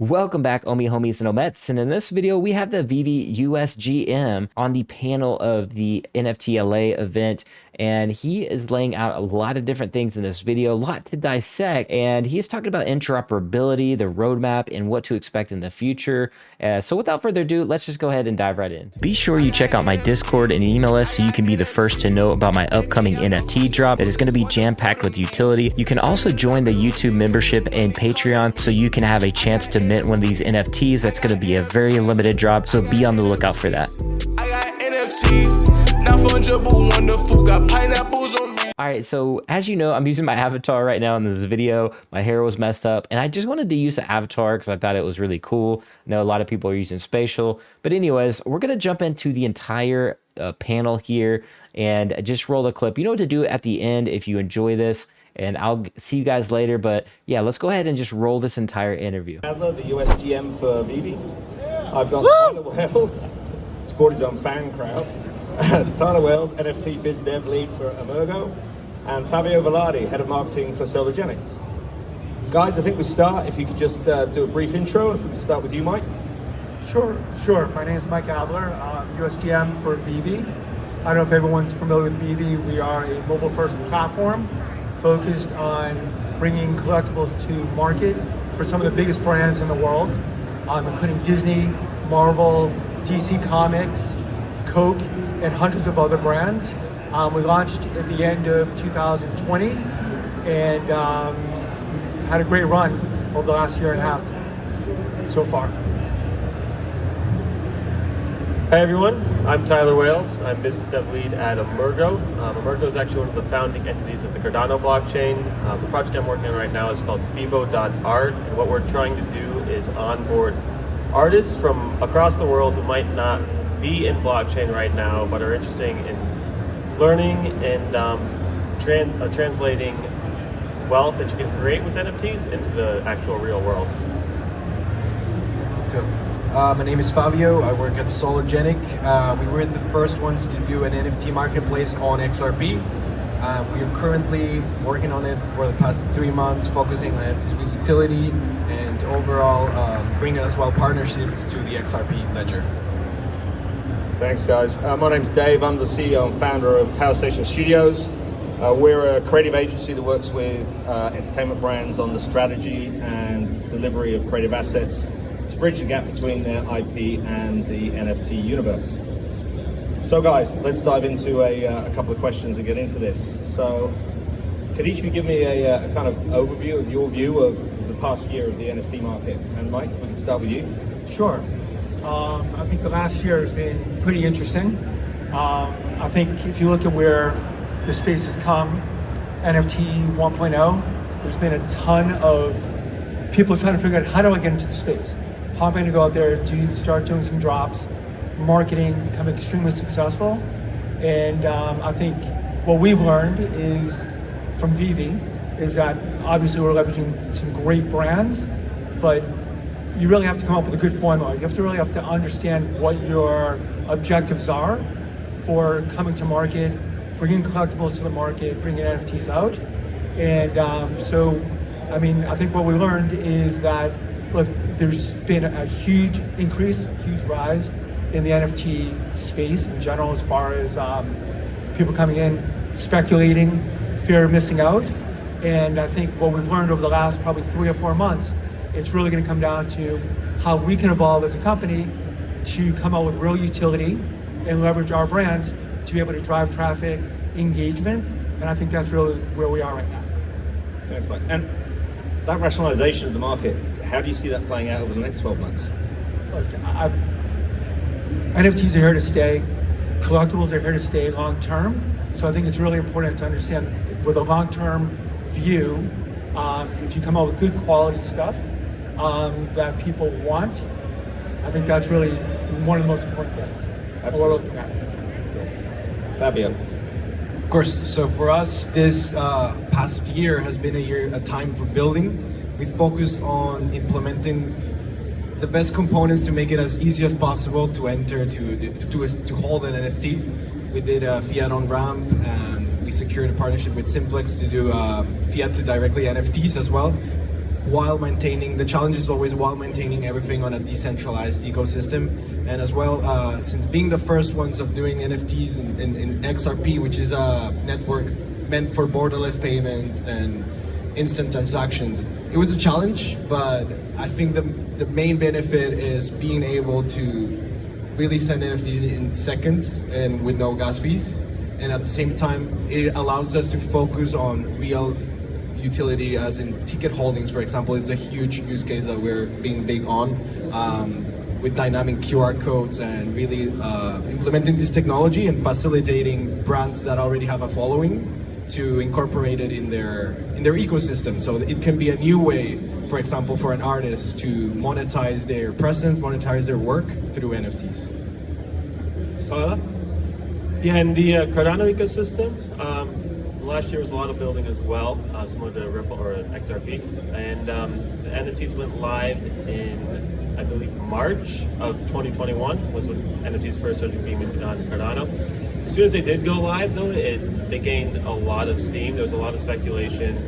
Welcome back, Omi homies and Omets, and in this video we have the Veve USGM on the panel of the NFT LA event, and he is laying out a lot of different things in this video, a lot to dissect, and he's talking about interoperability, the roadmap, and what to expect in the future. So without further ado, let's just go ahead and dive right in. Be sure you check out my Discord and email us so you can be the first to know about my upcoming NFT drop that is going to be jam-packed with utility. You can also join the YouTube membership and Patreon so you can have a chance to mint one of these NFTs. That's going to be a very limited drop, so be on the lookout for that. I got NFTs, not fungible, wonderful, got pineapples on me. All right, so as you know, I'm using my avatar right now in this video. My hair was messed up, and I just wanted to use the avatar because I thought it was really cool. I know a lot of people are using spatial, but anyways, we're going to jump into the entire panel here and just roll the clip. You know what to do at the end if you enjoy this, and I'll see you guys later. But yeah, let's go ahead and just roll this entire interview. Adler, the USGM for Veve. I've got Tyler Wales, he's brought his own fan crowd. Tyler Wales, NFT Biz Dev Lead for Emergo, and Fabio Velarde, Head of Marketing for Solargenics. Guys, I think we start, if you could just do a brief intro, if we could start with you, Mike. Sure. My name is Mike Adler, USGM for Veve. I don't know if everyone's familiar with Veve. We are a mobile-first platform focused on bringing collectibles to market for some of the biggest brands in the world, including Disney, Marvel, DC Comics, Coke, and hundreds of other brands. We launched at the end of 2020, and we've had a great run over the last year and a half so far. Hey everyone, I'm Tyler Wales. I'm Business Dev Lead at Emergo. Emergo is actually one of the founding entities of the Cardano blockchain. The project I'm working on right now is called Fibo.art, and what we're trying to do is onboard artists from across the world who might not be in blockchain right now, but are interested in learning and translating wealth that you can create with NFTs into the actual real world. Let's go. My name is Fabio. I work at Solargenic. We were the first ones to do an NFT marketplace on XRP. We are currently working on it for the past 3 months, focusing on NFTs with utility and overall bringing as well partnerships to the XRP ledger. Thanks, guys. My name's Dave. I'm the CEO and founder of Power Station Studios. We're a creative agency that works with entertainment brands on the strategy and delivery of creative assets to bridge the gap between their IP and the NFT universe. So guys, let's dive into a couple of questions and get into this. So could each of you give me a kind of overview of your view of the past year of the NFT market? And Mike, if we could start with you. Sure. I think the last year has been pretty interesting. I think if you look at where the space has come, NFT 1.0, there's been a ton of people trying to figure out, how do I get into the space? How am I going to go out there, start doing some drops, marketing, become extremely successful? And I think what we've learned is from Veve is that obviously we're leveraging some great brands, but you really have to come up with a good formula. You really have to understand what your objectives are for coming to market, bringing collectibles to the market, bringing NFTs out. And I think what we learned is that, look, there's been a huge increase, huge rise in the NFT space in general, as far as people coming in, speculating, fear of missing out. And I think what we've learned over the last probably 3 or 4 months, it's really going to come down to how we can evolve as a company to come out with real utility and leverage our brands to be able to drive traffic, engagement, and I think that's really where we are right now. Thanks, Mike. And that rationalization of the market, how do you see that playing out over the next 12 months? Look, NFTs are here to stay. Collectibles are here to stay long term. So I think it's really important to understand with a long-term view, if you come out with good quality stuff that people want, I think that's really one of the most important things. Absolutely. We're looking at. Fabio. Of course, so for us, this past year has been a time for building. We focused on implementing the best components to make it as easy as possible to enter, to hold an NFT. We did a fiat on ramp, and we secured a partnership with Simplex to do fiat to directly NFTs as well. while maintaining, the challenge is always while maintaining everything on a decentralized ecosystem. And as well, since being the first ones of doing NFTs in XRP, which is a network meant for borderless payment and instant transactions, it was a challenge, but I think the main benefit is being able to really send NFTs in seconds and with no gas fees. And at the same time, it allows us to focus on real utility, as in ticket holdings, for example, is a huge use case that we're being big on, with dynamic QR codes and really implementing this technology and facilitating brands that already have a following to incorporate it in their ecosystem. So it can be a new way, for example, for an artist to monetize their presence, monetize their work through NFTs. Tyler? Yeah, in the Cardano ecosystem, last year was a lot of building as well, similar to Ripple or XRP. And the NFTs went live in, I believe, March of 2021 was when NFTs first started being minted on Cardano. As soon as they did go live, though, they gained a lot of steam. There was a lot of speculation.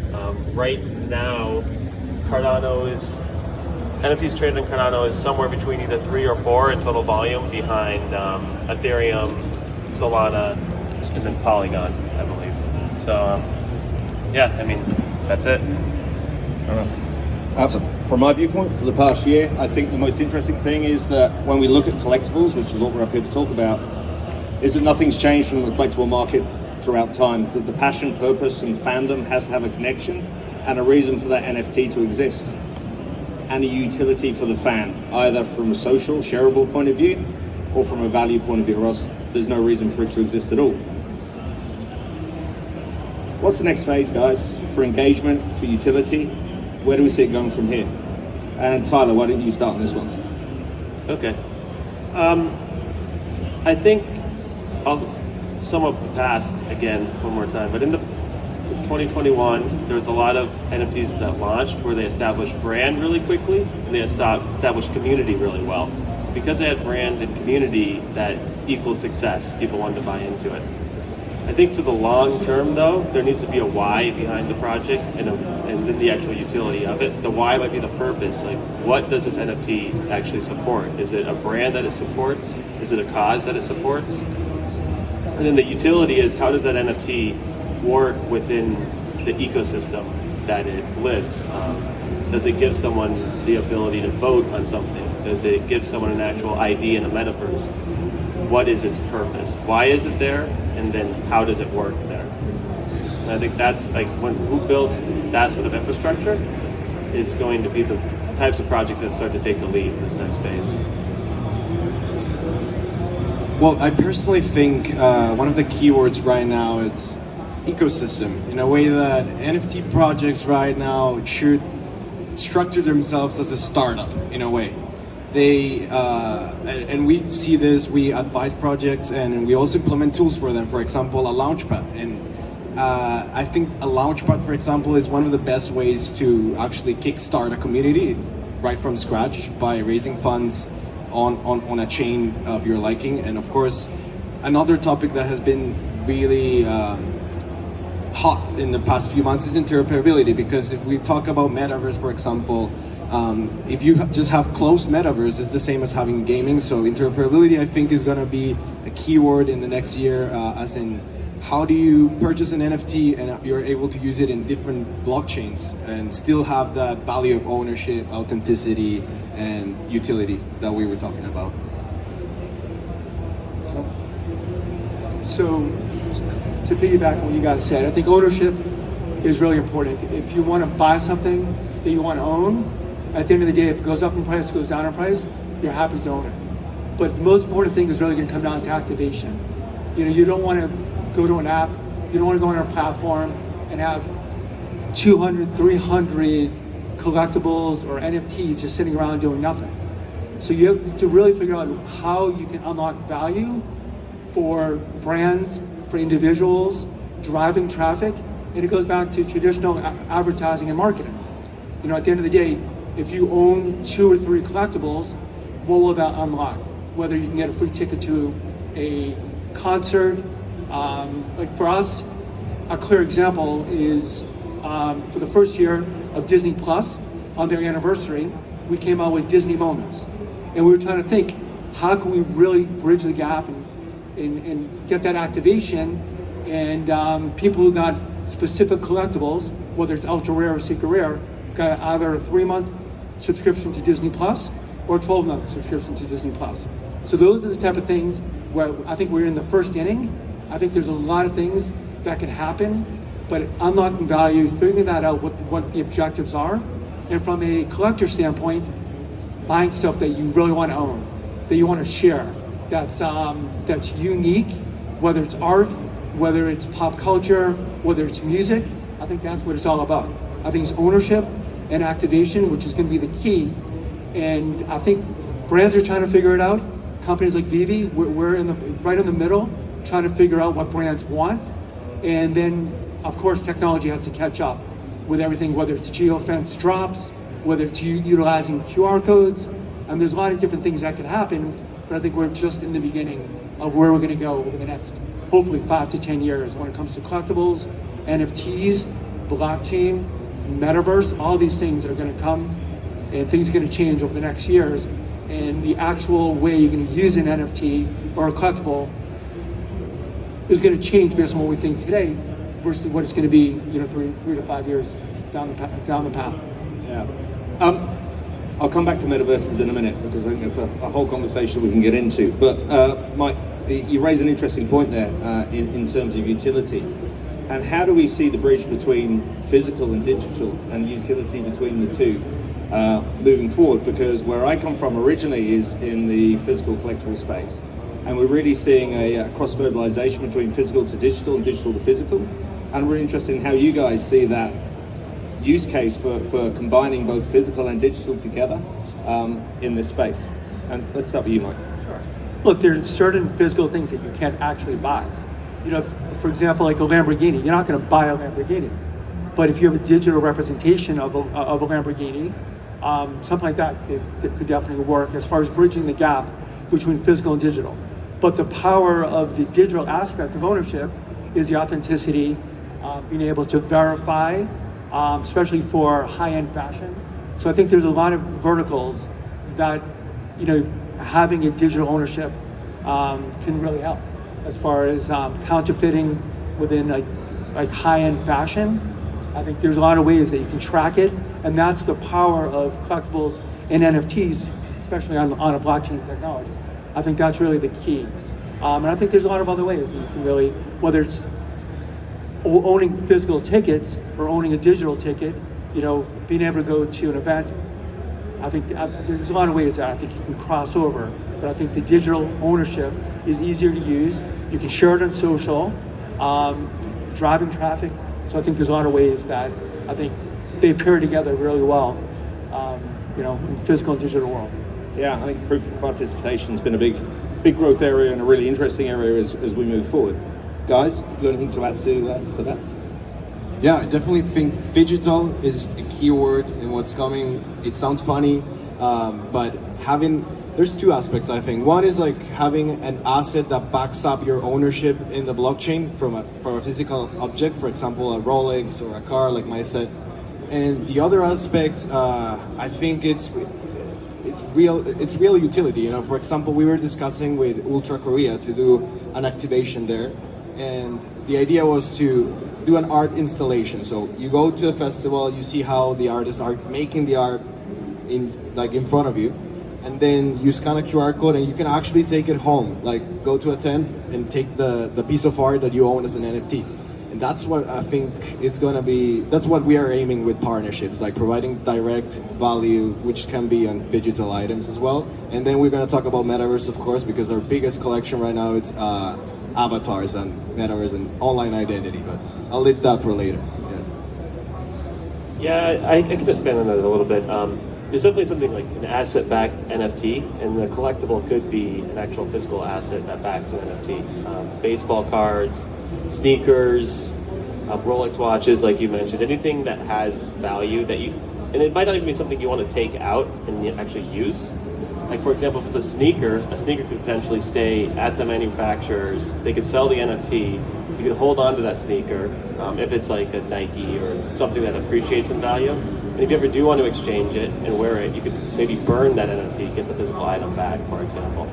Right now, NFTs traded in Cardano is somewhere between either 3 or 4 in total volume behind Ethereum, Solana, and then Polygon, I believe. So, yeah, I mean, that's it. Awesome. From my viewpoint, for the past year, I think the most interesting thing is that when we look at collectibles, which is what we're up here to talk about, is that nothing's changed from the collectible market throughout time. That the passion, purpose, and fandom has to have a connection and a reason for that NFT to exist, and a utility for the fan, either from a social, shareable point of view, or from a value point of view, or else there's no reason for it to exist at all. What's the next phase, guys, for engagement, for utility? Where do we see it going from here? And Tyler, why don't you start on this one? Okay. I think I'll sum up the past again one more time. But in the 2021, there was a lot of NFTs that launched where they established brand really quickly and they established community really well. Because they had brand and community, that equals success. People wanted to buy into it. I think for the long term, though, there needs to be a why behind the project and then the actual utility of it. The why might be the purpose. Like, what does this NFT actually support? Is it a brand that it supports? Is it a cause that it supports? And then the utility is, how does that NFT work within the ecosystem that it lives? Does it give someone the ability to vote on something? Does it give someone an actual ID in a metaverse? What is its purpose? Why is it there? And then how does it work there? And I think that's like who builds that sort of infrastructure is going to be the types of projects that start to take the lead in this next phase. Well, I personally think one of the keywords right now is ecosystem, in a way that NFT projects right now should structure themselves as a startup in a way. They and we see this, we advise projects and we also implement tools for them, for example a launchpad. And I think a launchpad, for example, is one of the best ways to actually kickstart a community right from scratch by raising funds on a chain of your liking. And of course, another topic that has been really hot in the past few months is interoperability, because if we talk about Metaverse, for example, if you just have closed Metaverse, it's the same as having gaming. So interoperability, I think, is going to be a keyword in the next year, as in how do you purchase an NFT and you're able to use it in different blockchains and still have that value of ownership, authenticity, and utility that we were talking about. So, to piggyback on what you guys said, I think ownership is really important. If you want to buy something that you want to own, at the end of the day, if it goes up in price, goes down in price, you're happy to own it. But the most important thing is really going to come down to activation. You know, you don't want to go to an app, you don't want to go on a platform and have 200, 300 collectibles or NFTs just sitting around doing nothing. So you have to really figure out how you can unlock value for brands, for individuals, driving traffic, and it goes back to traditional advertising and marketing. You know, at the end of the day, if you own 2 or 3 collectibles, what will that unlock? Whether you can get a free ticket to a concert. Like for us, a clear example is for the first year of Disney Plus, on their anniversary, we came out with Disney Moments. And we were trying to think, how can we really bridge the gap and get that activation? And people who got specific collectibles, whether it's ultra rare or super rare, got either a 3-month subscription to Disney Plus or a 12-month subscription to Disney Plus. So those are the type of things where I think we're in the first inning. I think there's a lot of things that can happen, but unlocking value, figuring that out, what the objectives are, and from a collector standpoint, buying stuff that you really want to own, that you want to share, that's unique, whether it's art, whether it's pop culture, whether it's music. I think that's what it's all about. I think it's ownership and activation, which is going to be the key. And I think brands are trying to figure it out. Companies like Veve, we're right in the middle, trying to figure out what brands want. And then, of course, technology has to catch up with everything, whether it's geofence drops, whether it's utilizing QR codes. And there's a lot of different things that can happen, but I think we're just in the beginning of where we're going to go over the next, hopefully 5 to 10 years when it comes to collectibles, NFTs, blockchain, Metaverse. All these things are going to come, and things are going to change over the next years. And the actual way you're going to use an NFT or a collectible is going to change based on what we think today versus what it's going to be, 3 to 5 years down the path. Yeah. I'll come back to metaverses in a minute because I think it's a whole conversation we can get into. But Mike, you raise an interesting point there in terms of utility. And how do we see the bridge between physical and digital and utility between the two moving forward? Because where I come from originally is in the physical collectible space. And we're really seeing a cross-fertilization between physical to digital and digital to physical. And I'm really interested in how you guys see that use case for combining both physical and digital together in this space. And let's start with you, Mike. Sure. Look, there's certain physical things that you can't actually buy. For example, like a Lamborghini, you're not going to buy a Lamborghini. But if you have a digital representation of a Lamborghini, something like that, it could definitely work as far as bridging the gap between physical and digital. But the power of the digital aspect of ownership is the authenticity, being able to verify, especially for high-end fashion. So I think there's a lot of verticals that, having a digital ownership can really help as far as counterfeiting within like high-end fashion. I think there's a lot of ways that you can track it, and that's the power of collectibles and NFTs, especially on a blockchain technology. I think that's really the key. And I think there's a lot of other ways that you can really, whether it's owning physical tickets or owning a digital ticket, being able to go to an event. I think there's a lot of ways that I think you can cross over, but I think the digital ownership is easier to use. You can share it on social, driving traffic. So I think there's a lot of ways that I think they pair together really well, in the physical and digital world. Yeah, I think proof of participation has been a big growth area and a really interesting area as we move forward. Guys, have you got anything to add to that? Yeah, I definitely think digital is a key word in what's coming. It sounds funny, but there's two aspects, I think. One is like having an asset that backs up your ownership in the blockchain from a physical object, for example, a Rolex or a car, like Maya said. And the other aspect, I think it's real utility. For example, we were discussing with Ultra Korea to do an activation there, and the idea was to do an art installation. So you go to a festival, you see how the artists are making the art in front of you, and then you scan a QR code and you can actually take it home, like go to a tent and take the piece of art that you own as an NFT. And that's what I think it's going to be, that's what we are aiming with partnerships, like providing direct value, which can be on digital items as well. And then we're going to talk about Metaverse, of course, because our biggest collection right now, it's avatars and Metaverse and online identity, but I'll leave that for later. Yeah, I could expand on that a little bit. There's definitely something like an asset-backed NFT, and the collectible could be an actual physical asset that backs an NFT. Baseball cards, sneakers, Rolex watches, like you mentioned, anything that has value that and it might not even be something you want to take out and actually use. Like for example, if it's a sneaker could potentially stay at the manufacturers. They could sell the NFT. You could hold on to that sneaker if it's like a Nike or something that appreciates in value. And And if you ever do want to exchange it and wear it, you could maybe burn that NFT, get the physical item back, for example.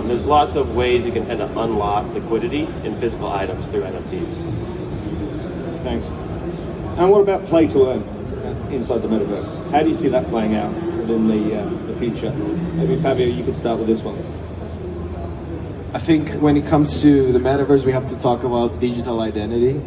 There's lots of ways you can kind of unlock liquidity in physical items through NFTs. Thanks. And what about play to earn inside the metaverse? How do you see that playing out within the future? Maybe Fabio, you could start with this one. I think when it comes to the metaverse, we have to talk about digital identity.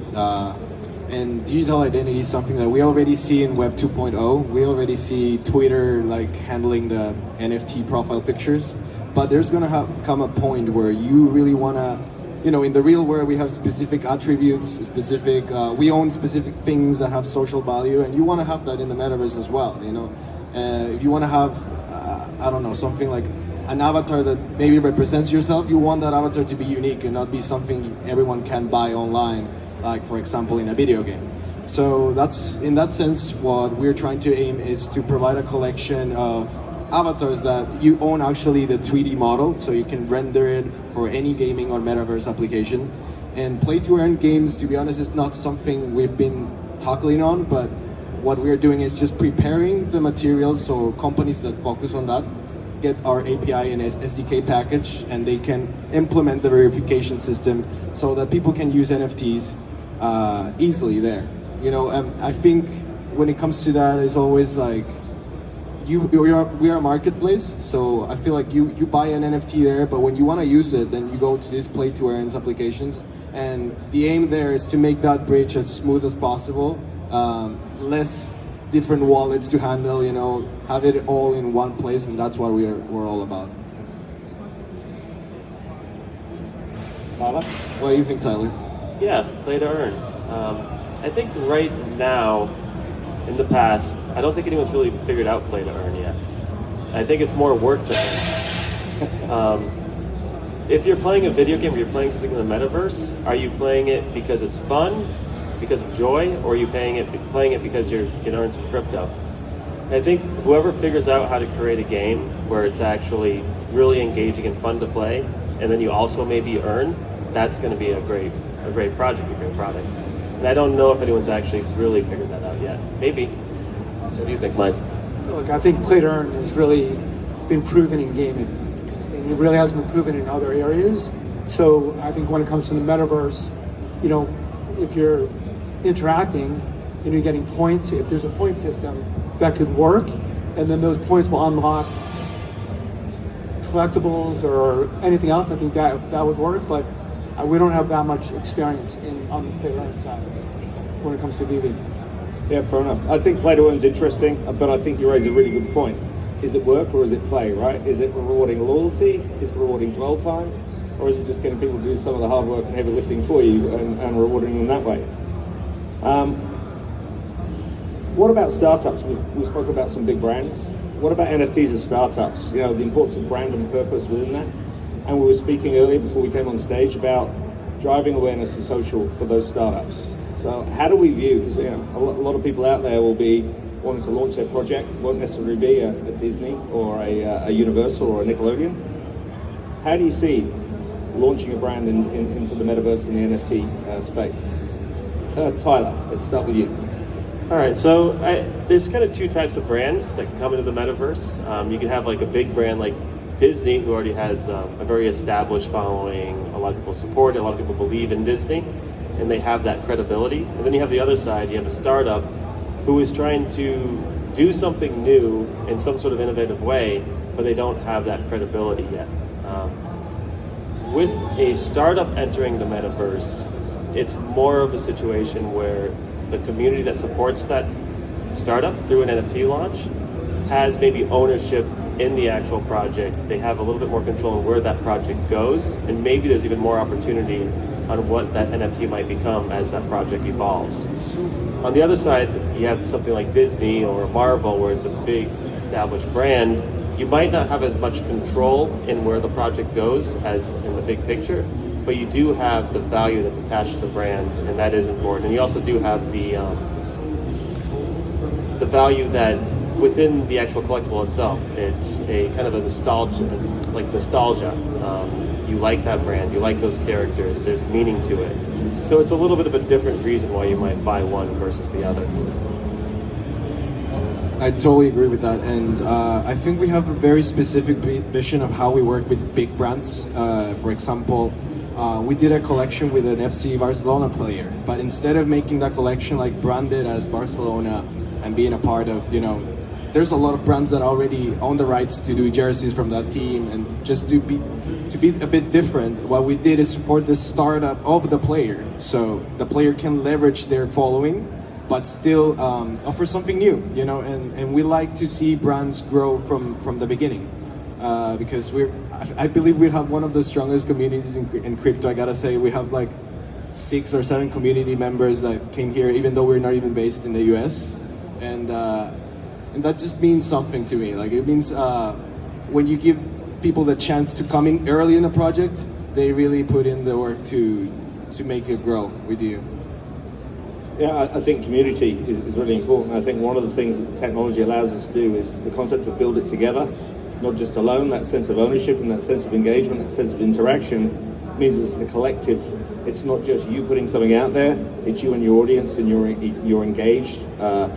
And digital identity is something that we already see in Web 2.0. We already see Twitter like handling the NFT profile pictures. But there's gonna come a point where you really wanna, in the real world we have specific attributes, we own specific things that have social value, and you wanna have that in the metaverse as well, if you wanna have, something like an avatar that maybe represents yourself, you want that avatar to be unique and not be something everyone can buy online, like for example in a video game. So that's, in that sense, what we're trying to aim is to provide a collection of avatars that you own actually the 3D model, so you can render it for any gaming or metaverse application. And play to earn games, to be honest, is not something we've been tackling on, but what we're doing is just preparing the materials so companies that focus on that get our API and SDK package, and they can implement the verification system so that people can use NFTs easily there. I think when it comes to that, it's always like, we are a marketplace, so I feel like you buy an NFT there, but when you want to use it, then you go to these play to earn applications, and the aim there is to make that bridge as smooth as possible, less different wallets to handle, have it all in one place, and that's what we're all about. Tyler? What do you think, Tyler? Yeah, play to earn. I think right now, in the past, I don't think anyone's really figured out play to earn yet. I think it's more work to earn. If you're playing a video game or you're playing something in the metaverse, are you playing it because it's fun, because of joy, or are you playing it because you can earn some crypto? And I think whoever figures out how to create a game where it's actually really engaging and fun to play, and then you also maybe earn, that's going to be a great project, a great product. And I don't know if anyone's actually really figured that out yet. Maybe. What do you think, Mike? Look, I think play to earn has really been proven in gaming, and it really hasn't been proven in other areas. So I think when it comes to the metaverse, if you're interacting, you're getting points. If there's a point system, that could work, and then those points will unlock collectibles or anything else. I think that would work, but we don't have that much experience on the play to earn side when it comes to Veve. Yeah, fair enough. I think play to earn's interesting, but I think you raise a really good point. Is it work or is it play, right? Is it rewarding loyalty? Is it rewarding dwell time? Or is it just getting people to do some of the hard work and heavy lifting for you and rewarding them that way? What about startups? We spoke about some big brands. What about NFTs as startups? The importance of brand and purpose within that. And we were speaking earlier before we came on stage about driving awareness and social for those startups. So how do we view, because a lot of people out there will be wanting to launch their project, won't necessarily be a Disney or a Universal or a Nickelodeon. How do you see launching a brand into the metaverse and the NFT space? Tyler, let's start with you. All right, so there's kind of two types of brands that come into the metaverse. You can have like a big brand like Disney, who already has a very established following. A lot of people support it, a lot of people believe in Disney, and they have that credibility. And then you have the other side, you have a startup who is trying to do something new in some sort of innovative way, but they don't have that credibility yet. With a startup entering the metaverse, it's more of a situation where the community that supports that startup through an NFT launch has maybe ownership in the actual project. They have a little bit more control on where that project goes, and maybe there's even more opportunity on what that NFT might become as that project evolves. On the other side, you have something like Disney or Marvel, where it's a big established brand. You might not have as much control in where the project goes as in the big picture, but you do have the value that's attached to the brand, and that is important. And you also do have the value that within the actual collectible itself, it's a kind of a nostalgia. It's like nostalgia. You like that brand, you like those characters. There's meaning to it. So it's a little bit of a different reason why you might buy one versus the other. I totally agree with that, and I think we have a very specific vision of how we work with big brands. For example, we did a collection with an FC Barcelona player, but instead of making that collection like branded as Barcelona and being a part of, there's a lot of brands that already own the rights to do jerseys from that team, and just to be a bit different, what we did is support the startup of the player, so the player can leverage their following but still offer something new, and we like to see brands grow from the beginning, because I believe we have one of the strongest communities in crypto. I gotta say, we have like 6 or 7 community members that came here even though we're not even based in the US, and that just means something to me. Like, it means when you give people the chance to come in early in a project, they really put in the work to make it grow with you. Yeah, I think community is really important. I think one of the things that the technology allows us to do is the concept of build it together, not just alone. That sense of ownership and that sense of engagement, that sense of interaction means it's a collective. It's not just you putting something out there, it's you and your audience and your engaged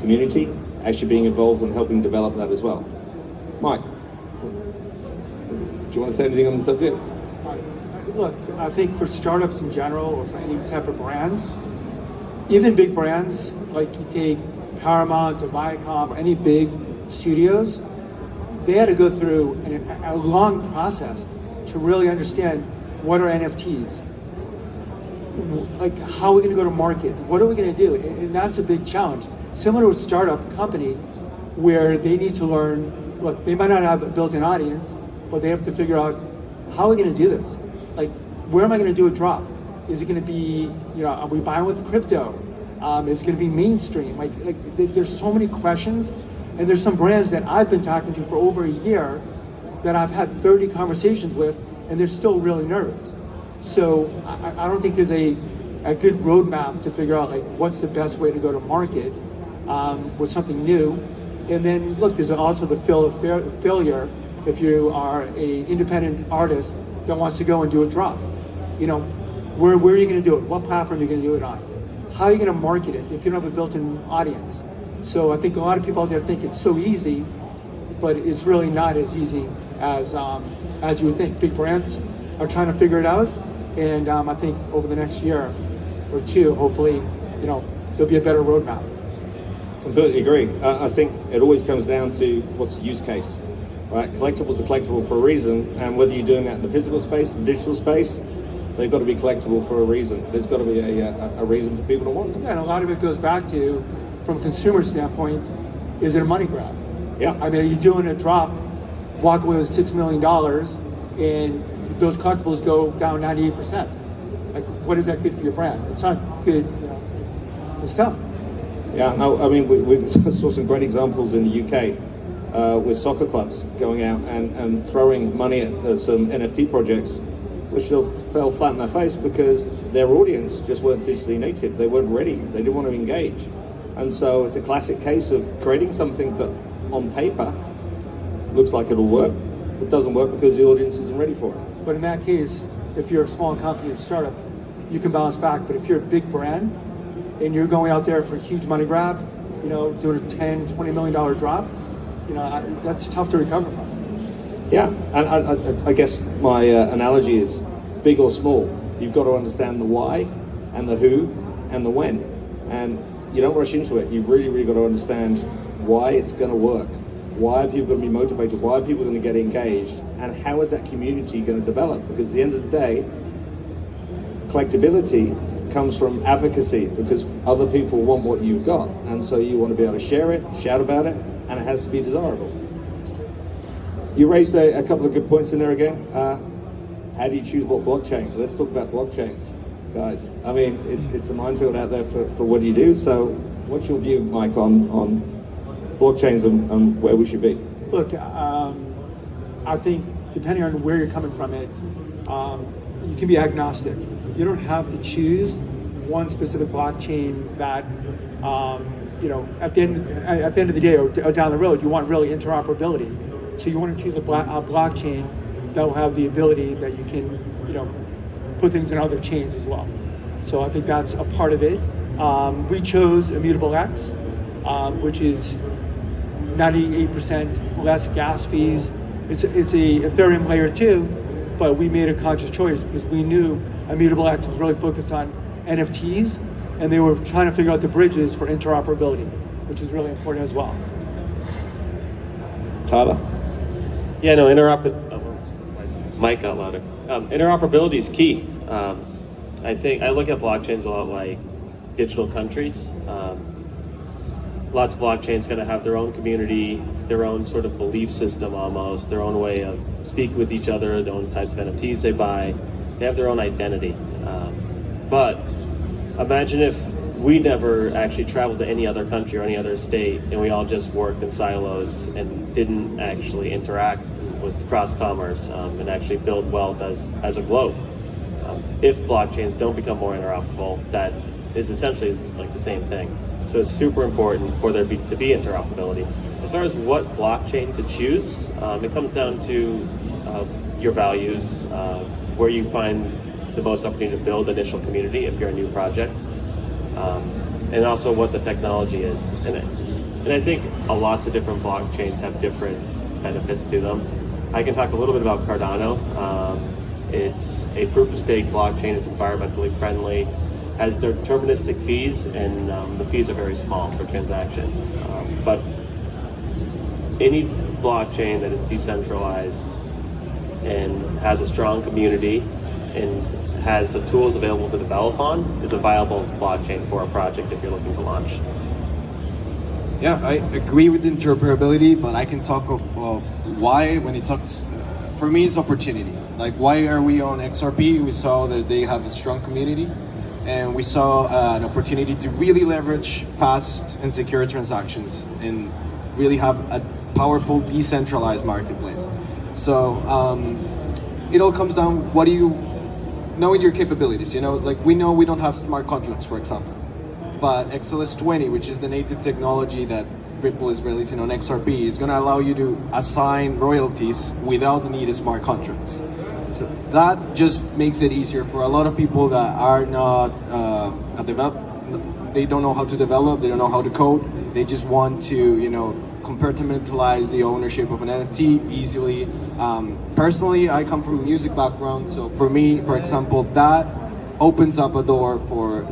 community actually being involved and helping develop that as well. Mike, do you want to say anything on the subject? Look, I think for startups in general, or for any type of brands, even big brands, like you take Paramount or Viacom or any big studios, they had to go through a long process to really understand what are NFTs, like how are we going to go to market, what are we going to do, and that's a big challenge. Similar with startup company, where they need to learn, look, they might not have a built-in audience, but they have to figure out, how are we going to do this? Like, where am I going to do a drop? Is it going to be, are we buying with crypto? Is it going to be mainstream? Like there's so many questions, and there's some brands that I've been talking to for over a year that I've had 30 conversations with, and they're still really nervous. So I don't think there's a good roadmap to figure out like what's the best way to go to market with something new. And then look, there's also the failure if you are an independent artist that wants to go and do a drop. Where are you going to do it? What platform are you going to do it on? How are you going to market it if you don't have a built-in audience? So I think a lot of people out there think it's so easy, but it's really not as easy as you would think. Big brands are trying to figure it out, and I think over the next year or two, hopefully, there'll be a better roadmap. Completely agree. I think it always comes down to what's the use case, right? Collectibles are collectible for a reason, and whether you're doing that in the physical space, the digital space, they've got to be collectible for a reason. There's got to be a reason for people to want them. Yeah, and a lot of it goes back to, from a consumer standpoint, is it a money grab? Yeah. I mean, are you doing a drop, walk away with $6 million, and those collectibles go down 98%? Like, what is that good for your brand? It's not good, it's tough. Yeah, no, I mean, we saw some great examples in the UK with soccer clubs going out and throwing money at some NFT projects, which fell flat in their face because their audience just weren't digitally native. They weren't ready. They didn't want to engage. And so it's a classic case of creating something that on paper looks like it'll work, but doesn't work because the audience isn't ready for it. But in that case, if you're a small company or startup, you can bounce back. But if you're a big brand and you're going out there for a huge money grab, doing a $10, $20 million drop, that's tough to recover from. Yeah, and I guess my analogy is big or small. You've got to understand the why and the who and the when. And you don't rush into it. You've really, really got to understand why it's going to work. Why are people going to be motivated? Why are people going to get engaged? And how is that community going to develop? Because at the end of the day, collectability comes from advocacy because other people want what you've got. And so you want to be able to share it, shout about it, and it has to be desirable. You raised a couple of good points in there again. How do you choose what blockchain? Let's talk about blockchains, guys. I mean, it's a minefield out there for what do you do. So what's your view, Mike, on blockchains and where we should be? Look, I think depending on where you're coming from you can be agnostic. You don't have to choose one specific blockchain that, at the end of the day or down the road, you want really interoperability. So you want to choose a blockchain that will have the ability that you can, put things in other chains as well. So I think that's a part of it. We chose Immutable X, which is 98% less gas fees. It's a Ethereum layer 2, but we made a conscious choice because we knew Immutable X was really focused on NFTs, and they were trying to figure out the bridges for interoperability, which is really important as well. Tyler? Yeah, no, Mike got louder. Interoperability is key. I think I look at blockchains a lot like digital countries. Lots of blockchains going to have their own community, their own sort of belief system almost, their own way of speaking with each other, their own types of NFTs they buy. They have their own identity. But imagine if we never actually traveled to any other country or any other state and we all just worked in silos and didn't actually interact with cross-commerce and actually build wealth as a globe. If blockchains don't become more interoperable, that is essentially like the same thing. So it's super important for there to be interoperability. As far as what blockchain to choose, it comes down to your values, where you find the most opportunity to build initial community if you're a new project, and also what the technology is. And I think lots of different blockchains have different benefits to them. I can talk a little bit about Cardano. It's a proof-of-stake blockchain. It's environmentally friendly, has deterministic fees, and the fees are very small for transactions. But any blockchain that is decentralized and has a strong community and has the tools available to develop on is a viable blockchain for a project if you're looking to launch. Yeah, I agree with interoperability, but I can talk of why when it talks, for me it's opportunity. Like, why are we on XRP? We saw that they have a strong community, and we saw an opportunity to really leverage fast and secure transactions and really have a powerful decentralized marketplace. So it all comes down, what do you knowing your capabilities, you know, like we know we don't have smart contracts, for example, but XLS20, which is the native technology that Ripple is releasing on XRP, is going to allow you to assign royalties without the need of smart contracts. So that just makes it easier for a lot of people that are not they don't know how to develop, they don't know how to code, they just want to, you know, compartmentalize the ownership of an NFT easily. Personally, I come from a music background, so for me, for example, that opens up a door for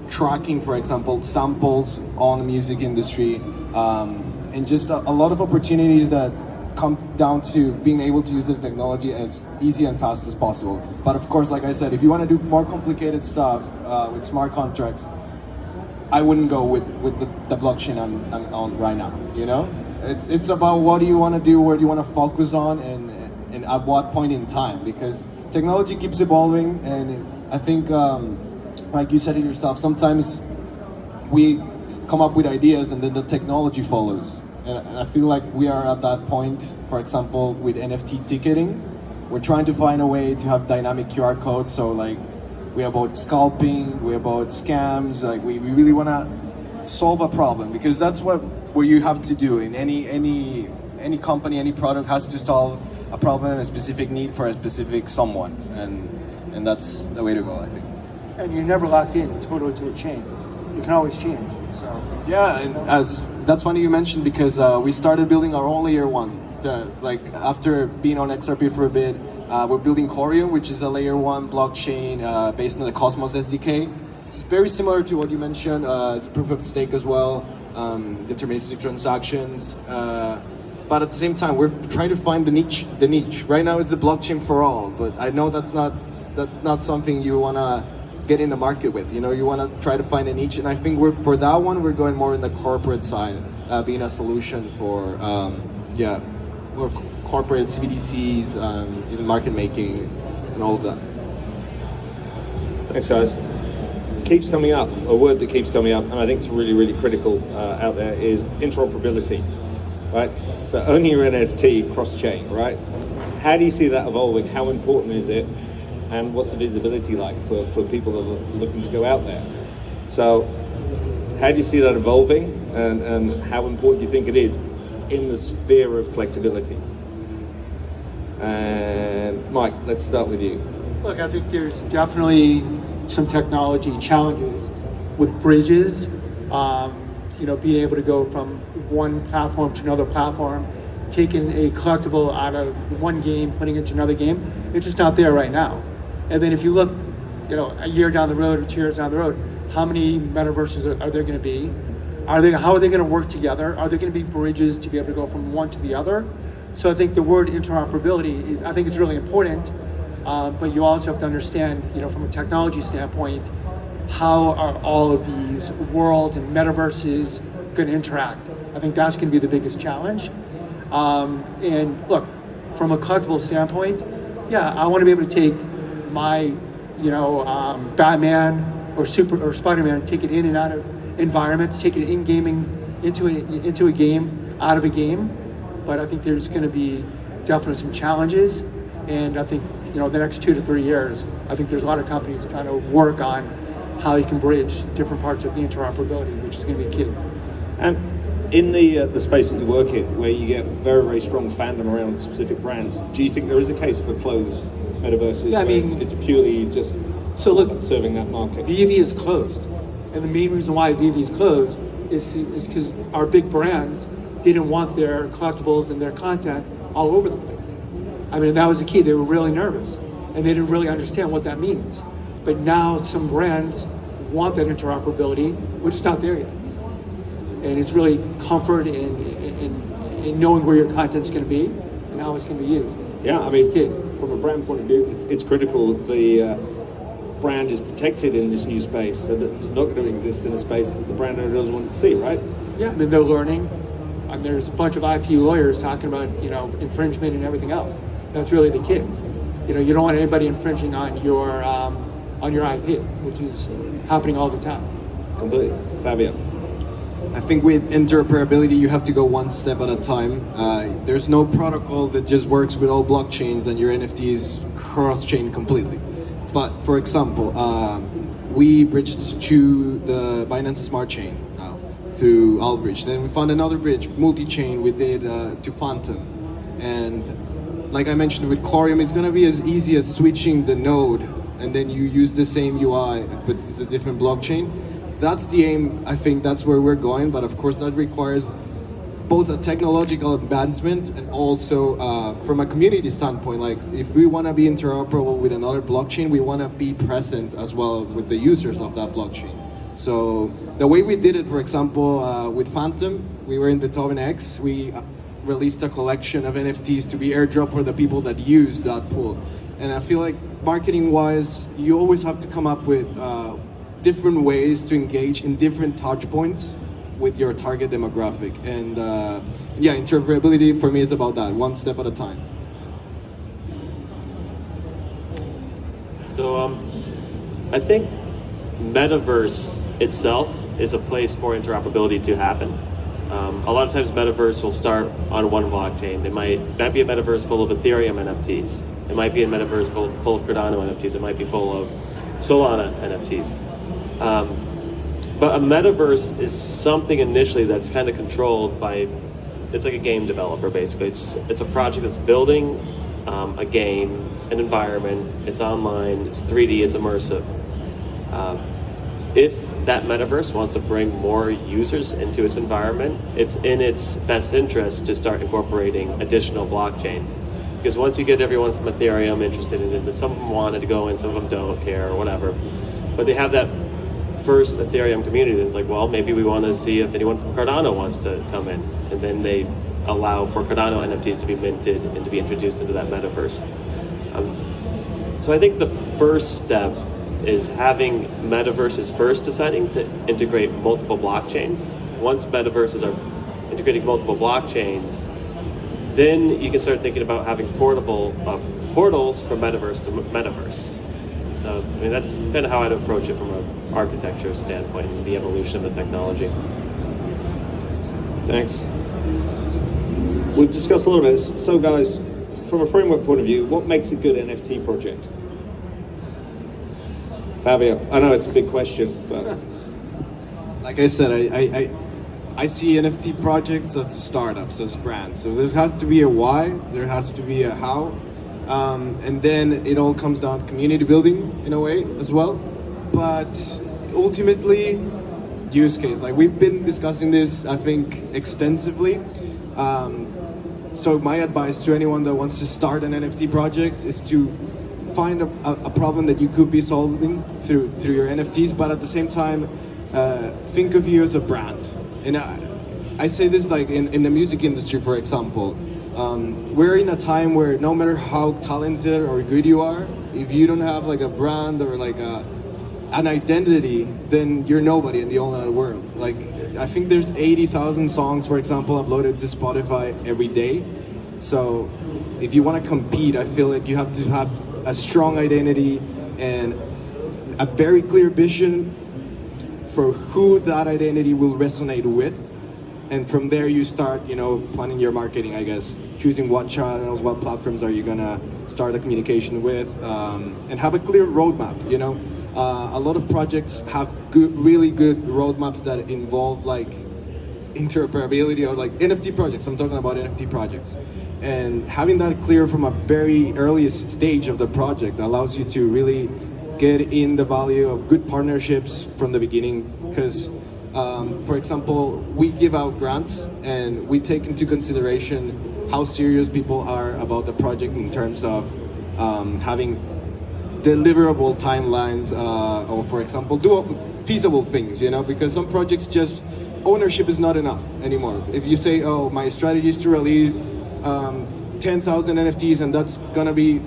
tracking, for example, samples on the music industry, and just a lot of opportunities that come down to being able to use this technology as easy and fast as possible. But of course, like I said, if you want to do more complicated stuff with smart contracts, I wouldn't go with the blockchain I'm on right now, you know? It's about what do you want to do, where do you want to focus on, and at what point in time, because technology keeps evolving, and I think, like you said it yourself, sometimes we come up with ideas and then the technology follows. And I feel like we are at that point, for example, with NFT ticketing. We're trying to find a way to have dynamic QR codes, so like we're about scalping, we're about scams, like we really want to solve a problem, because that's what you have to do in any company, any product has to solve a problem and a specific need for a specific someone, and that's the way to go, I think. And you're never locked in totally to a chain. You can always change. So yeah, and that's funny you mentioned, because we started building our own layer one. Like after being on XRP for a bit, we're building Corium, which is a layer one blockchain based on the Cosmos SDK. It's very similar to what you mentioned. It's proof of stake as well, deterministic transactions. But at the same time, we're trying to find the niche. The niche right now is the blockchain for all, but I know that's not something you wanna get in the market with. You know, you wanna try to find a niche, and I think for that one, we're going more in the corporate side, being a solution for more corporates, BDCs, even market making, and all of that. Thanks, guys. Keeps coming up, a word that keeps coming up, and I think it's really, really critical out there, is interoperability, right? So owning your NFT cross-chain, right? How do you see that evolving? How important is it? And what's the visibility like for people that are looking to go out there? So how do you see that evolving, and how important do you think it is in the sphere of collectability? And Mike, let's start with you. look, I think there's definitely some technology challenges with bridges. being able to go from one platform to another platform, taking a collectible out of one game, putting it into another game, it's just not there right now. And then if you look, a year down the road or 2 years down the road, how many metaverses are there going to be? How are they going to work together? Are there going to be bridges to be able to go from one to the other? So I think the word interoperability I think it's really important, but you also have to understand, from a technology standpoint, how are all of these worlds and metaverses going to interact? I think that's going to be the biggest challenge. And look, from a collectible standpoint, yeah, I want to be able to take my, Batman or Spider-Man, take it in and out of environments, take it in gaming into a game, out of a game. But I think there's going to be definitely some challenges, and I think the next 2 to 3 years, I think there's a lot of companies trying to work on how you can bridge different parts of the interoperability, which is going to be key. And in the space that you work in, where you get very, very strong fandom around specific brands, do you think there is a case for closed metaverses? Yeah, I mean, it's purely just serving that market. Veve is closed, and the main reason why Veve is closed is because our big brands didn't want their collectibles and their content all over the place. I mean, that was the key. They were really nervous, and they didn't really understand what that means. But now some brands want that interoperability, which is not there yet. And it's really comfort in knowing where your content's going to be and how it's going to be used. Yeah, I mean, from a brand point of view, it's critical the brand is protected in this new space, so that it's not going to exist in a space that the brand owner doesn't want to see, right? Yeah, and then they're learning. There's a bunch of IP lawyers talking about, infringement and everything else. That's really the key. You don't want anybody infringing on your IP, which is happening all the time. Completely. Fabio. I think with interoperability, you have to go one step at a time. There's no protocol that just works with all blockchains and your NFTs cross-chain completely. But for example, we bridged to the Binance Smart Chain now through Albridge. Then we found another bridge, multi-chain, we did to Phantom. And like I mentioned with Corium, it's going to be as easy as switching the node and then you use the same UI, but it's a different blockchain. That's the aim. I think that's where we're going, but of course that requires both a technological advancement and also from a community standpoint, like if we want to be interoperable with another blockchain, we want to be present as well with the users of that blockchain. So the way we did it, for example, with Phantom, we were in Beethoven X, we released a collection of NFTs to be airdropped for the people that use that pool. And I feel like marketing-wise, you always have to come up with different ways to engage in different touch points with your target demographic. And yeah, interoperability for me is about that, one step at a time. So I think Metaverse itself is a place for interoperability to happen. A lot of times Metaverse will start on one blockchain. It might be a Metaverse full of Ethereum NFTs. It might be a Metaverse full of Cardano NFTs. It might be full of Solana NFTs. But a Metaverse is something initially that's kind of controlled by, it's like a game developer basically. It's a project that's building a game, an environment, it's online, it's 3D, it's immersive. If that Metaverse wants to bring more users into its environment, it's in its best interest to start incorporating additional blockchains. Because once you get everyone from Ethereum interested in it, some of them wanted to go in, some of them don't care or whatever, but they have that first Ethereum community that's like, well, maybe we want to see if anyone from Cardano wants to come in, and then they allow for Cardano NFTs to be minted and to be introduced into that Metaverse. So I think the first step is having Metaverses first deciding to integrate multiple blockchains. Once Metaverses are integrating multiple blockchains, then you can start thinking about having portable portals from Metaverse to Metaverse. So, I mean, that's kind of how I'd approach it from an architecture standpoint and the evolution of the technology. Thanks. We've discussed a lot of it. So guys, from a framework point of view, what makes a good NFT project? Fabio, I know it's a big question, but... Like I said, I see NFT projects as startups, as brands. So there has to be a why, there has to be a how, and then it all comes down to community building in a way as well. But ultimately, use case. Like we've been discussing this, I think, extensively. So my advice to anyone that wants to start an NFT project is to find a problem that you could be solving through your NFTs, but at the same time, think of you as a brand. And I say this like in the music industry, for example. We're in a time where no matter how talented or good you are, if you don't have like a brand or like an identity, then you're nobody in the online world. Like I think there's 80,000 songs, for example, uploaded to Spotify every day. So if you want to compete, I feel like you have to have a strong identity and a very clear vision for who that identity will resonate with. And from there you start, planning your marketing, I guess, choosing what channels, what platforms are you gonna start the communication with, and have a clear roadmap, A lot of projects have really good roadmaps that involve like interoperability or like NFT projects. I'm talking about NFT projects. And having that clear from a very earliest stage of the project allows you to really get in the value of good partnerships from the beginning. Because, for example, we give out grants and we take into consideration how serious people are about the project in terms of having deliverable timelines, or for example, do feasible things, because some projects just, ownership is not enough anymore. If you say, oh, my strategy is to release 10,000 NFTs and that's gonna be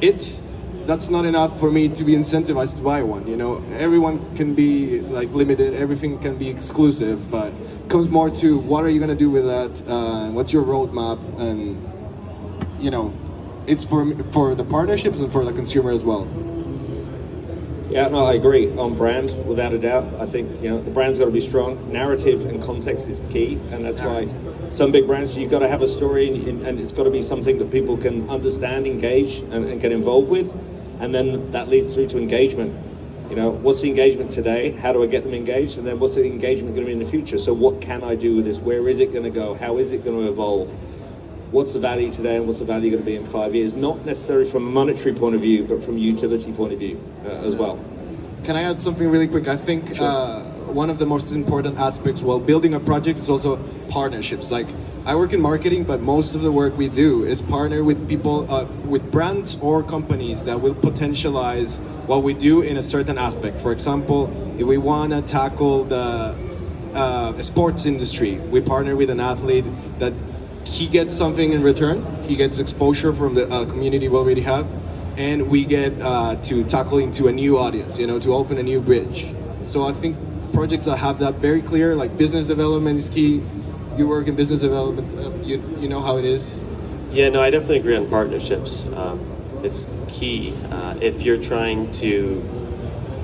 it, that's not enough for me to be incentivized to buy one. Everyone can be like limited, everything can be exclusive, but it comes more to what are you gonna do with that, what's your roadmap, and it's for the partnerships and for the consumer as well. Yeah, no, I agree on brand, without a doubt. I think, the brand's got to be strong. Narrative and context is key, and that's why some big brands, you've got to have a story, and it's got to be something that people can understand, engage, and get involved with, and then that leads through to engagement. What's the engagement today? How do I get them engaged? And then what's the engagement going to be in the future? So what can I do with this? Where is it going to go? How is it going to evolve? What's the value today and what's the value going to be in 5 years? Not necessarily from a monetary point of view, but from a utility point of view as well. Can I add something really quick? I think one of the most important aspects while building a project is also partnerships. Like I work in marketing, but most of the work we do is partner with people, with brands or companies that will potentialize what we do in a certain aspect. For example, if we want to tackle the sports industry, we partner with an athlete that he gets something in return. He gets exposure from the community we already have, and we get to tackle into a new audience, to open a new bridge. So I think projects that have that very clear, like business development is key. You work in business development, you know how it is. Yeah, no, I definitely agree on partnerships. It's key. If you're trying to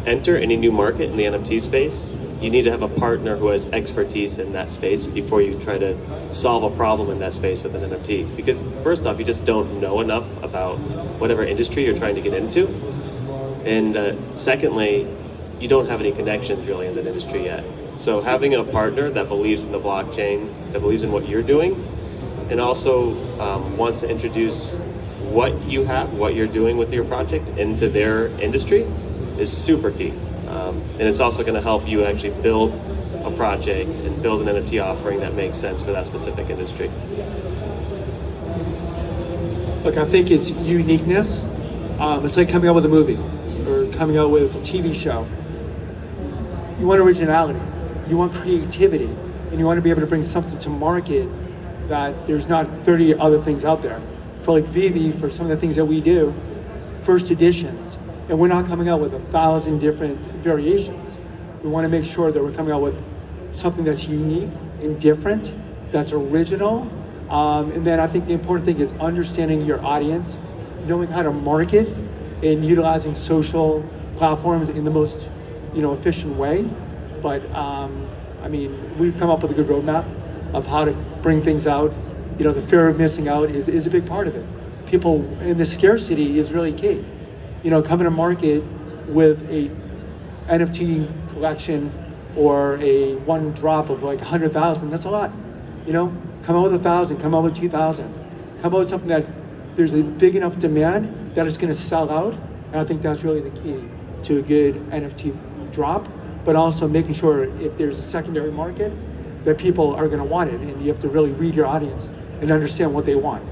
enter any new market in the NFT space, you need to have a partner who has expertise in that space before you try to solve a problem in that space with an NFT. Because first off, you just don't know enough about whatever industry you're trying to get into. And secondly, you don't have any connections really in that industry yet. So having a partner that believes in the blockchain, that believes in what you're doing, and also wants to introduce what you have, what you're doing with your project into their industry is super key. And it's also going to help you actually build a project and build an NFT offering that makes sense for that specific industry. Look, I think it's uniqueness. It's like coming out with a movie or coming out with a TV show. You want originality, you want creativity, and you want to be able to bring something to market that there's not 30 other things out there. For like Veve, for some of the things that we do, first editions, and we're not coming out with 1,000 different variations. We want to make sure that we're coming out with something that's unique and different, that's original. And then I think the important thing is understanding your audience, knowing how to market, and utilizing social platforms in the most, efficient way. But we've come up with a good roadmap of how to bring things out. The fear of missing out is a big part of it. People, and the scarcity is really key. Coming to market with a NFT collection or a one drop of like 100,000, that's a lot. Come out with 1,000, come out with 2,000. Come out with something that there's a big enough demand that it's going to sell out. And I think that's really the key to a good NFT drop. but also making sure if there's a secondary market, that people are going to want it, and you have to really read your audience and understand what they want.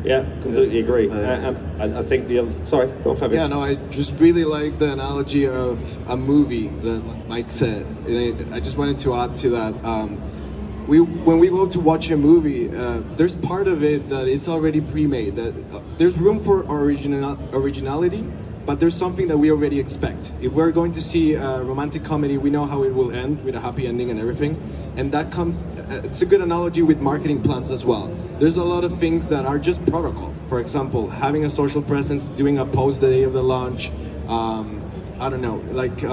Yeah, completely agree. And I think the other... Sorry, go on, Fabio. Yeah, no, I just really like the analogy of a movie that Mike said. And I just wanted to add to that. When we go to watch a movie, there's part of it that is already pre-made. That there's room for originality, but there's something that we already expect. If we're going to see a romantic comedy, we know how it will end with a happy ending and everything. And that comes, it's a good analogy with marketing plans as well. There's a lot of things that are just protocol. For example, having a social presence, doing a post the day of the launch, I don't know, like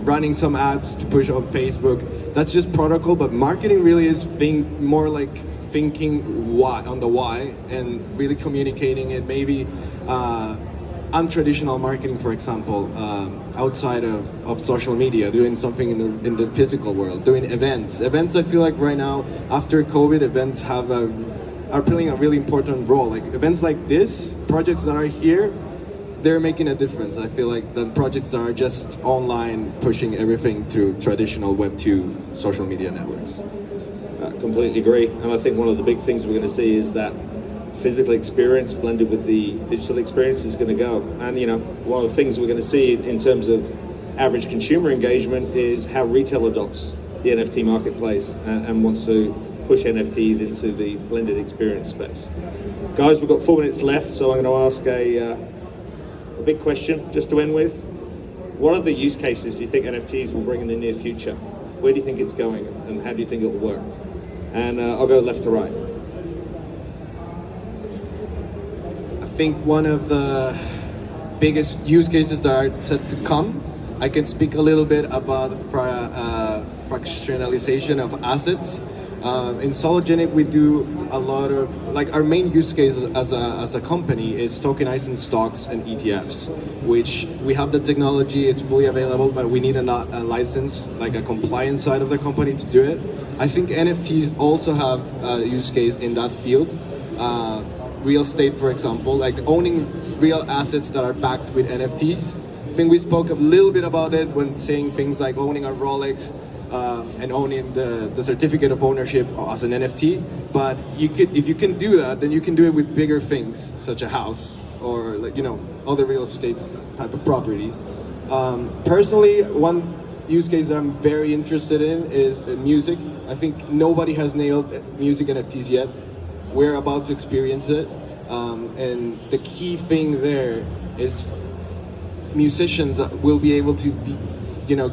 running some ads to push on Facebook. That's just protocol, but marketing really is more like thinking what on the why and really communicating it. Maybe untraditional marketing, for example, outside of social media, doing something in the physical world, doing events. Events, I feel like right now, after COVID, events are playing a really important role. Like events like this, projects that are here, they're making a difference. I feel like the projects that are just online, pushing everything through traditional Web 2 social media networks. I completely agree. And I think one of the big things we're going to see is that physical experience blended with the digital experience is going to go. And, you know, one of the things we're going to see in terms of average consumer engagement is how retail adopts the NFT marketplace and wants to push NFTs into the blended experience space. Guys, we've got 4 minutes left, so I'm going to ask a big question just to end with. What are the use cases do you think NFTs will bring in the near future? Where do you think it's going, and how do you think it will work? And I'll go left to right. I think one of the biggest use cases that are set to come, I can speak a little bit about fractionalization of assets. In Sologenic, we do a lot of, like, our main use case as a company is tokenizing stocks and ETFs, which we have the technology, it's fully available, but we need a license, like a compliance side of the company to do it. I think NFTs also have a use case in that field. Real estate, for example, like owning real assets that are backed with NFTs. I think we spoke a little bit about it when saying things like owning a Rolex, and owning the certificate of ownership as an NFT. But if you can do that, then you can do it with bigger things, such a house or, like, you know, other real estate type of properties. Personally, one use case that I'm very interested in is music. I think nobody has nailed music NFTs yet. We're about to experience it, and the key thing there is musicians will be able to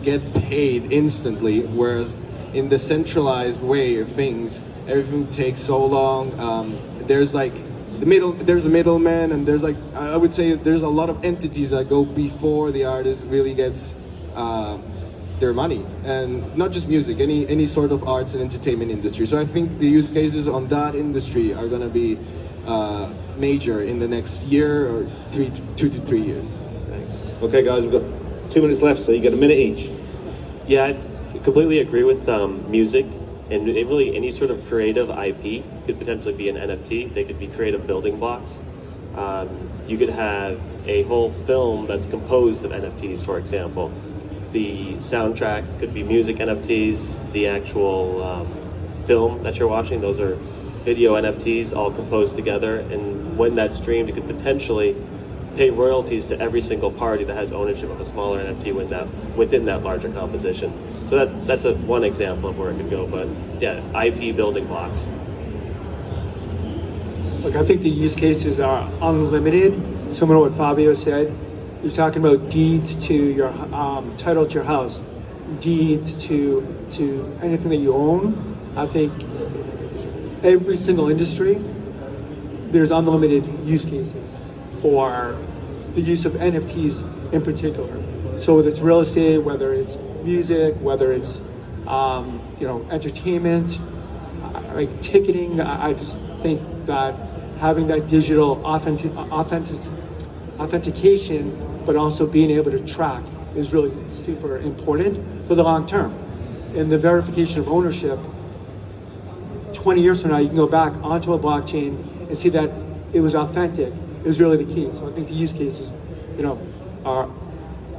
get paid instantly, whereas in the centralized way of things, everything takes so long. There's like there's a middleman, and there's, like, I would say there's a lot of entities that go before the artist really gets their money, and not just music, any sort of arts and entertainment industry. So I think the use cases on that industry are going to be major in the next year or 2 to 3 years. Thanks. Okay, guys, we've got 2 minutes left, so you get a minute each. Yeah, I completely agree with music, and really any sort of creative IP could potentially be an NFT. They could be creative building blocks. You could have a whole film that's composed of NFTs, for example. The soundtrack could be music NFTs, the actual film that you're watching, those are video NFTs all composed together, and when that's streamed, you could potentially pay royalties to every single party that has ownership of a smaller NFT within that larger composition. So that's one example of where it could go, but yeah, IP building blocks. Look, I think the use cases are unlimited. Similar to what Fabio said, you're talking about deeds to your title to your house, deeds to anything that you own. I think every single industry, there's unlimited use cases for the use of NFTs in particular. So whether it's real estate, whether it's music, whether it's entertainment, like ticketing, I just think that having that digital authentication, but also being able to track is really super important for the long term. And the verification of ownership, 20 years from now, you can go back onto a blockchain and see that it was authentic, is really the key. So I think the use cases, are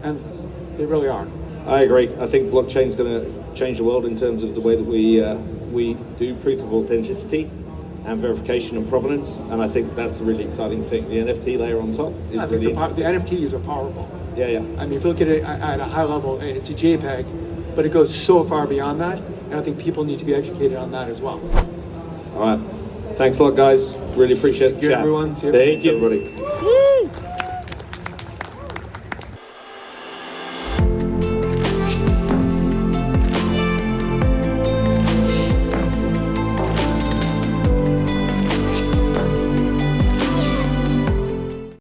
endless. They really are. I agree. I think blockchain is going to change the world in terms of the way that we do proof of authenticity and verification and provenance, and I think that's the really exciting thing. The NFT layer on top is I think really the NFTs are powerful. Yeah. I mean, if you look at it at a high level, it's a JPEG, but it goes so far beyond that, and I think people need to be educated on that as well. All right. Thanks a lot, guys. Really appreciate the Thank you, chat. everyone. See you. Thank you, everybody. Woo!